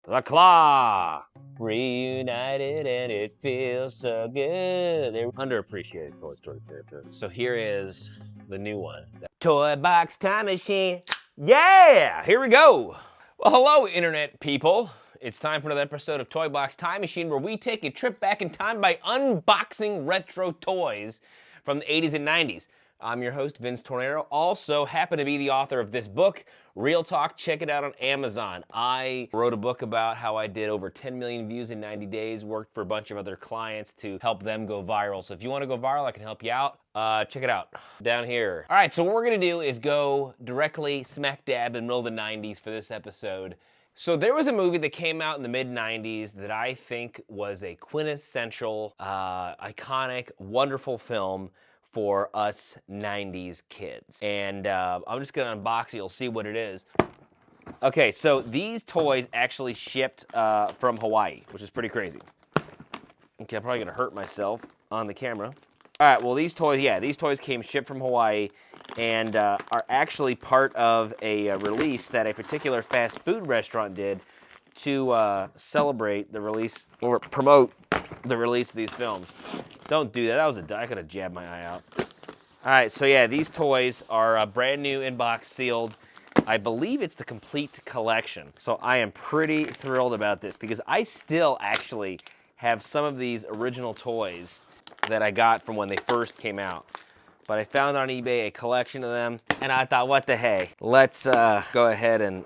The Claw. Reunited and it feels so good. They're underappreciated Toy Story characters. So here is the new one. The Toy Box Time Machine. Yeah, here we go. Well, hello, Internet people. It's time for another episode of Toy Box Time Machine, where we take a trip back in time by unboxing retro toys from the 80s and 90s. I'm your host, Vince Tornado. Also happen to be the author of this book, Real Talk. Check it out on Amazon. I wrote a book about how I did over 10 million views in 90 days, worked for a bunch of other clients to help them go viral. So if you want to go viral, I can help you out. Check it out down here. All right, so what we're going to do is go directly smack dab in the middle of the 90s for this episode. So there was a movie that came out in the mid-90s that I think was a quintessential, iconic, wonderful film for us 90s kids. And I'm just gonna unbox it, you'll see what it is. Okay, so these toys actually shipped from Hawaii, which is pretty crazy. Okay, I'm probably gonna hurt myself on the camera. All right, well these toys came shipped from Hawaii and are actually part of a release that a particular fast food restaurant did to celebrate the release, or promote the release of these films. Don't do that, I could have jabbed my eye out. All right, so yeah, these toys are brand new, in-box sealed. I believe it's the complete collection. So I am pretty thrilled about this because I still actually have some of these original toys that I got from when they first came out. But I found on eBay a collection of them, and I thought, what the hey? Let's go ahead and...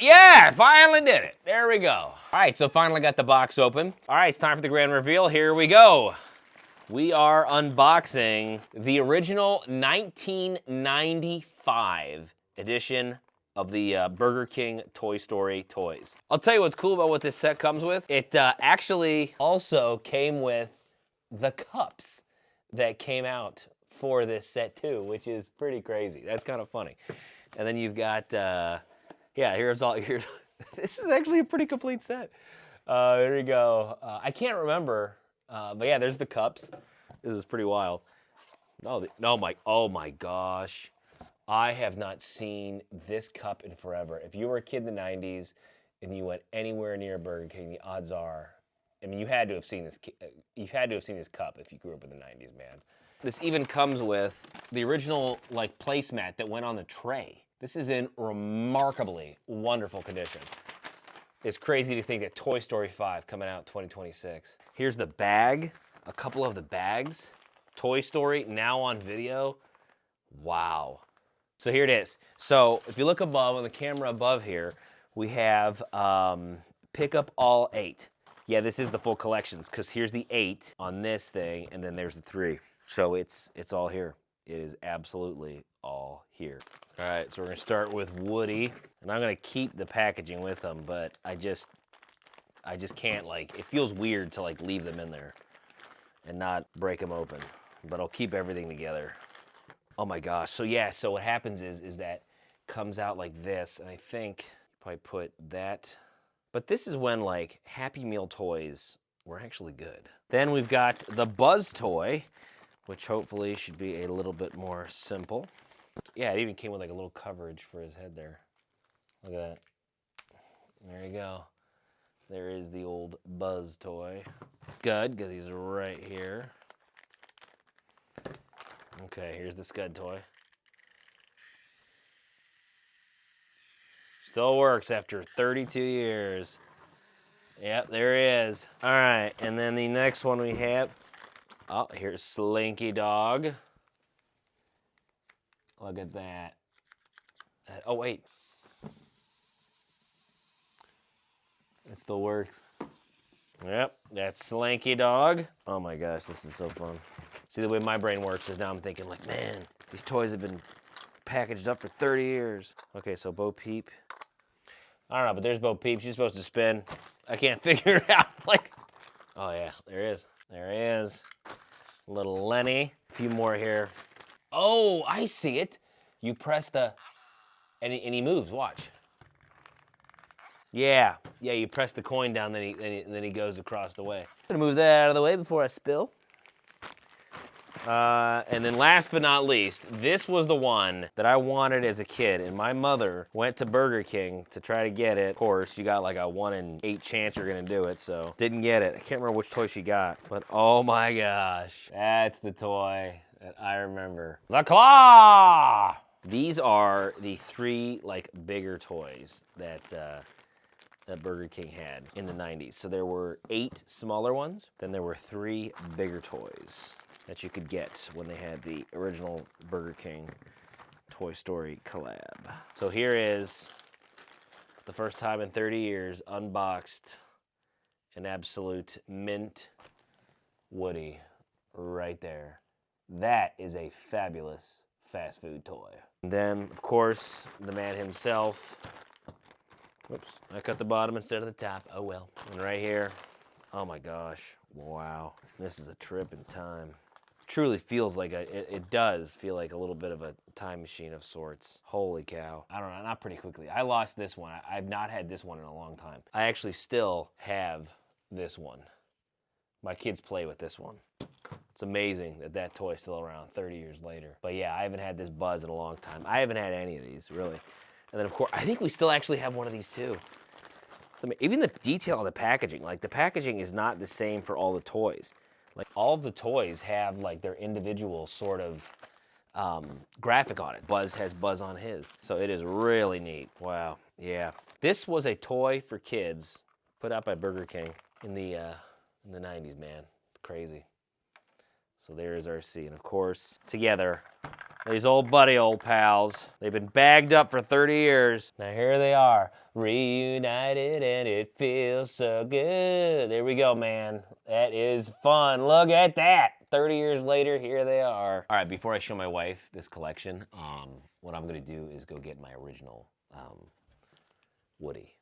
yeah, finally did it. There we go. All right, so finally got the box open. All right, it's time for the grand reveal. Here we go. We are unboxing the original 1995 edition of the Burger King Toy Story toys. I'll tell you what's cool about what this set comes with. It actually also came with the cups that came out for this set too, which is pretty crazy. That's kind of funny. And then you've got, yeah, here's this is actually a pretty complete set. There you go. I can't remember, but yeah, there's the cups. This is pretty wild. Oh my gosh. I have not seen this cup in forever. If you were a kid in the 90s and you went anywhere near Burger King, the odds are, I mean, you had to have seen this. You had to have seen this cup if you grew up in the 90s, man. This even comes with the original like placemat that went on the tray. This is in remarkably wonderful condition. It's crazy to think that Toy Story 5 coming out 2026. Here's the bag, a couple of the bags. Toy Story now on video. Wow. So here it is. So if you look above, on the camera above here, we have pick up all 8. Yeah, this is the full collections, because here's the 8 on this thing, and then there's the 3. So it's all here. It is absolutely all here. All right, so we're gonna start with Woody, and I'm gonna keep the packaging with them, but I just can't, like, it feels weird to like leave them in there and not break them open, but I'll keep everything together. Oh my gosh, so yeah, so what happens is that comes out like this, and I think probably put that, but this is when like Happy Meal toys were actually good. Then we've got the Buzz toy, which hopefully should be a little bit more simple. Yeah, it even came with like a little coverage for his head there. Look at that. There you go. There is the old Buzz toy. Good, because he's right here. Okay, here's the Scud toy. Still works after 32 years. Yep, there he is. All right, and then the next one we have, oh, here's Slinky Dog. Look at that. Oh, wait. It still works. Yep, that's Slinky Dog. Oh my gosh, this is so fun. See, the way my brain works is now I'm thinking like, man, these toys have been packaged up for 30 years. Okay, so Bo Peep. I don't know, but there's Bo Peep. She's supposed to spin. I can't figure it out. Like, oh yeah, there he is. There he is. Little Lenny. A few more here. Oh, I see it. You press the, and he moves, watch. Yeah, you press the coin down, then he goes across the way. I'm gonna move that out of the way before I spill. And then last but not least, this was the one that I wanted as a kid, and my mother went to Burger King to try to get it. Of course, you got like a 1 in 8 chance you're gonna do it, so didn't get it. I can't remember which toy she got, but oh my gosh, that's the toy that I remember. The Claw! These are the 3 like bigger toys that Burger King had in the 90s. So there were 8 smaller ones, then there were 3 bigger toys that you could get when they had the original Burger King Toy Story collab. So here is, the first time in 30 years, unboxed, an absolute mint Woody right there. That is a fabulous fast food toy. And then, of course, the man himself. Whoops, I cut the bottom instead of the top. Oh well. And right here, oh my gosh, wow. This is a trip in time. Truly feels like it does feel like a little bit of a time machine of sorts. Holy cow. I don't know, not pretty quickly. I lost this one. I've not had this one in a long time. I actually still have this one. My kids play with this one. It's amazing that that toy's still around 30 years later. But yeah, I haven't had this Buzz in a long time. I haven't had any of these, really. And then of course, I think we still actually have one of these too. I mean, even the detail on the packaging, like the packaging is not the same for all the toys. Like all of the toys have like their individual sort of graphic on it. Buzz has Buzz on his. So it is really neat. Wow, yeah. This was a toy for kids put out by Burger King in the 90s, man. It's crazy. So there's RC, and of course, together, these old pals. They've been bagged up for 30 years. Now here they are, reunited, and it feels so good. There we go, man. That is fun. Look at that. 30 years later, here they are. All right, before I show my wife this collection, what I'm gonna do is go get my original Woody,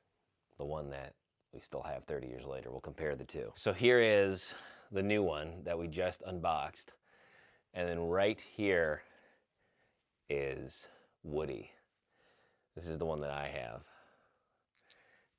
the one that we still have 30 years later. We'll compare the two. So here is the new one that we just unboxed. And then right here is Woody. This is the one that I have.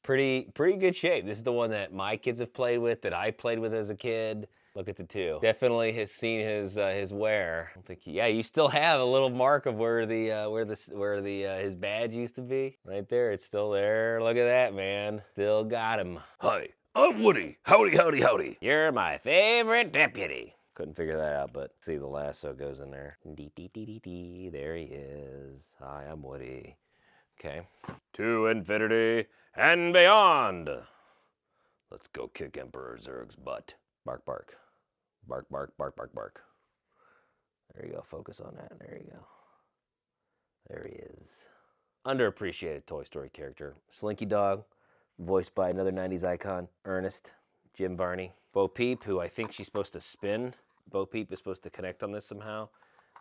Pretty good shape. This is the one that my kids have played with, that I played with as a kid. Look at the two. Definitely has seen his wear. I think, yeah, you still have a little mark of where his badge used to be. Right there, it's still there. Look at that, man. Still got him. Hi, I'm Woody. Howdy, howdy, howdy. You're my favorite deputy. Couldn't figure that out, but see the lasso goes in there. Dee, dee, dee, dee, dee. There he is. Hi, I'm Woody. Okay. To infinity and beyond. Let's go kick Emperor Zurg's butt. Bark, bark. Bark, bark, bark, bark, bark. There you go. Focus on that. There you go. There he is. Underappreciated Toy Story character. Slinky Dog, voiced by another 90s icon, Ernest, Jim Varney. Bo Peep, who I think she's supposed to spin. Bo Peep is supposed to connect on this somehow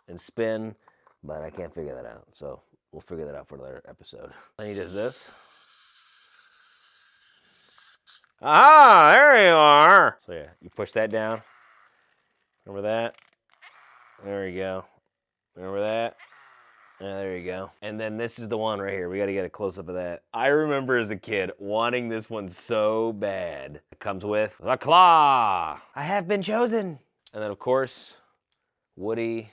and spin, but I can't figure that out. So we'll figure that out for another episode. And he does this. Aha, there you are. So yeah, you push that down. Remember that? There you go. Remember that? Yeah, there you go. And then this is the one right here. We got to get a close-up of that. I remember as a kid wanting this one so bad. It comes with the Claw. I have been chosen. And then, of course, Woody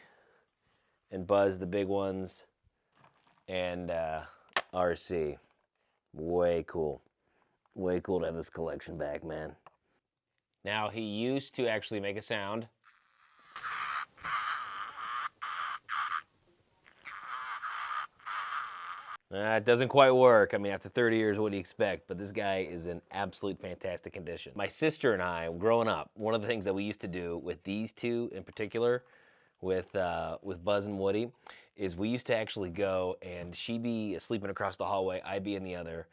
and Buzz, the big ones, and RC. Way cool. Way cool to have this collection back, man. Now, he used to actually make a sound. It doesn't quite work. I mean, after 30 years, what do you expect? But this guy is in absolute fantastic condition. My sister and I, growing up, one of the things that we used to do with these two in particular, with Buzz and Woody, is we used to actually go, and she'd be sleeping across the hallway, I'd be in the other,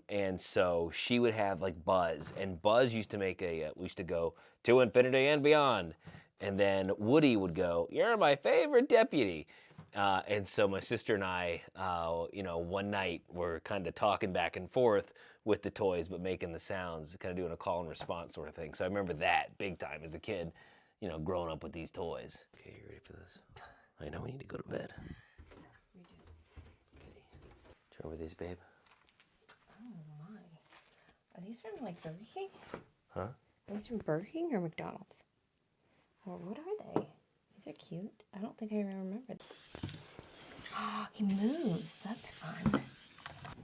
and so she would have like Buzz, and Buzz used to make we used to go to infinity and beyond, and then Woody would go, "You're my favorite deputy." And so my sister and I, one night we're kind of talking back and forth with the toys, but making the sounds, kind of doing a call and response sort of thing. So I remember that big time as a kid, growing up with these toys. Okay, you ready for this? I know we need to go to bed. We do. Okay. Turn over these, babe. Oh my. Are these from like Burger King? Huh? Are these from Burger King or McDonald's? Or what are they? These are cute. I don't think I remember. He moves. That's fun.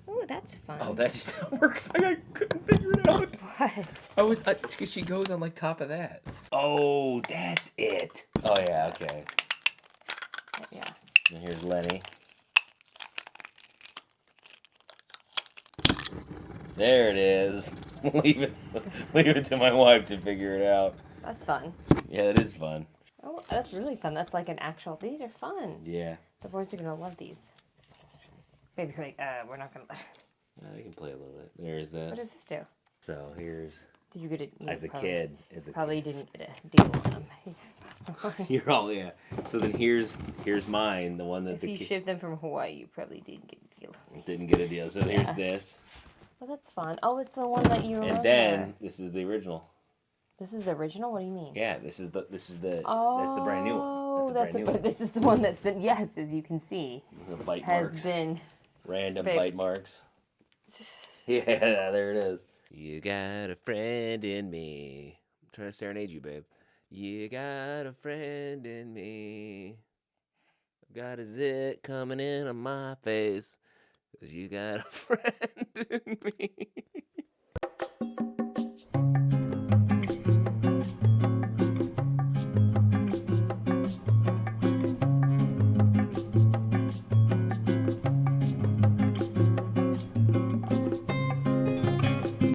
Oh, that's fun. Oh, that just works. I couldn't figure it out. What? Oh, because she goes on like top of that. Oh, that's it. Oh yeah, okay. Yeah. And here's Lenny. There it is. leave it to my wife to figure it out. That's fun. Yeah, that is fun. Oh, that's really fun. That's like an actual. These are fun. Yeah. The boys are gonna love these. Baby, we're not gonna. I can play a little bit. There's this. What does this do? So here's. Did you get it? You As a probably, kid. Probably didn't get a deal on them. You're all yeah. So then here's mine, the one that If the you kid shipped them from Hawaii, you probably didn't get a deal. didn't get a deal. So here's this. Well, that's fun. Oh, it's the one that you remember. And then this is the original. This is the original. What do you mean? Yeah, this is the Oh, that's the brand new one. That's the brand new one. This is the one that's been, yes, as you can see, The bite has marks. been. Random Babe. bite marks. Yeah, there it is. You got a friend in me. I'm trying to serenade you, babe. You got a friend in me. I've got a zit coming in on my face. 'Cause you got a friend